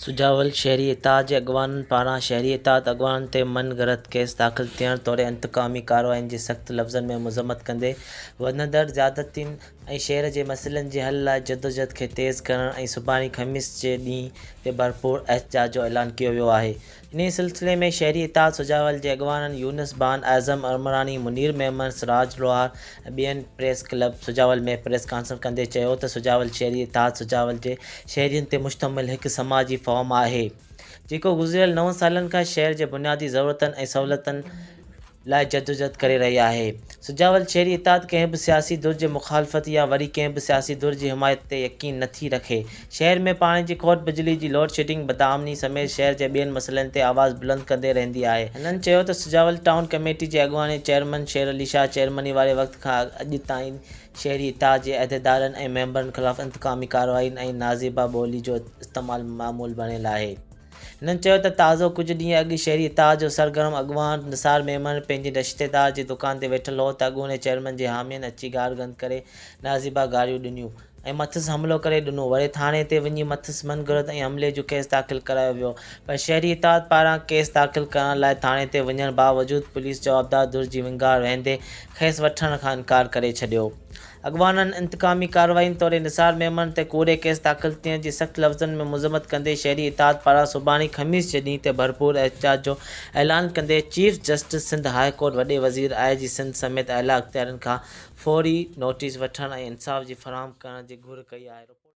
سجاول شھري اتحاد جي اڳواڻن پاران شهري اتحاد اڳواڻن تي من گھڙت ڪيس داخل ٿيڻ توڙي انتقامي ڪاررواين جي سخت لفظن ۾ مذمت ڪندي وڌندڙ زيادتين ۽ شهر جي مسئلن جي حل لاءِ جدوجهد کي تيز ڪرڻ ۽ سڀاڻي خميس جي ڏينهن تي ڀرپور احتجاج جو اعلان ڪيو ويو آهي. ان سلسلي ۾ شهري اتحاد سجاول جي اڳواڻن يونس بان اعظم عمراني منير मेमन سراج لوهار ۽ ٻين press club Sujawal ۾ press conference ڪندي چيو ته سجاول شهري اتحاد سجاول جي شهرين تي مشتمل هڪ سماجي فارم آهي جيڪو گذريل 9 سالن کان شهر جي بنيادي ضرورتن ۽ سهولتن لاءِ جدوجهد ڪري رهي آهي. سجاول شهري اتحاد ڪنهن به سياسي ڌر جي مخالفت يا وري ڪنهن به سياسي ڌر جي حمايت تي يقين نٿي رکي. شهر ۾ پاڻي جي کوٽ بجلي جي لوڊ شيڊنگ بدامني سميت شهر جي ٻين مسئلن تي آواز بلند ڪندي رهندي آهي. هنن چيو ته سجاول ٽاؤن ڪميٽي جي اڳواڻي چيئرمين شير علي شاهه چيئرمني واري وقت کان اڄ تائين شهري اتحاد جي عهديدارن ۽ ميمبرن خلاف انتقامي ڪاررواين ۽ نازيبا ٻولي جو استعمال معمول بڻيل آهي. हिननि चयो त ताज़ो कुझु ॾींहं अॻु शहरी इतिहाद जो सरगर्म अॻवान निसार मेमन पंहिंजे रिश्तेदार जी दुकान ते वेठल हो त अॻूणे चेयरमैन जे हामियुनि अची गार गंद करे नाज़िबा गारियूं ॾिनियूं ऐं मथसि हमलो करे ॾिनो. वरी थाणे ते वञी मथसि मनगढ़ंत ऐं हमले जो केस दाख़िल करायो वियो पर शहरी इतिहाद पारां केस दाख़िल करण लाइ थाणे ते वञण बावजूदि पुलिस जवाबदार धुर जी विंगार वेंदे खेसि वठण खां इनकार करे छॾियो. अॻवाननि इंतकामी कार्रवाइन तौर निसार मेमन ते कूड़े केस दाख़िल थियण जी सख़्त लफ़्ज़नि में मुज़म्मत कंदे शहरी इतिहाद पारां सुभाणे ख़मीस जे ॾींहं ते भरपूर एहतजाज जो ऐलान कंदे chief justice Sindh high court वॾे वज़ीर IG सिंध समेत आला अख़्तियारनि खां फ़ौरी नोटिस वठण ऐं इंसाफ़ जी फ़राहम करण जी घुर कई आहे.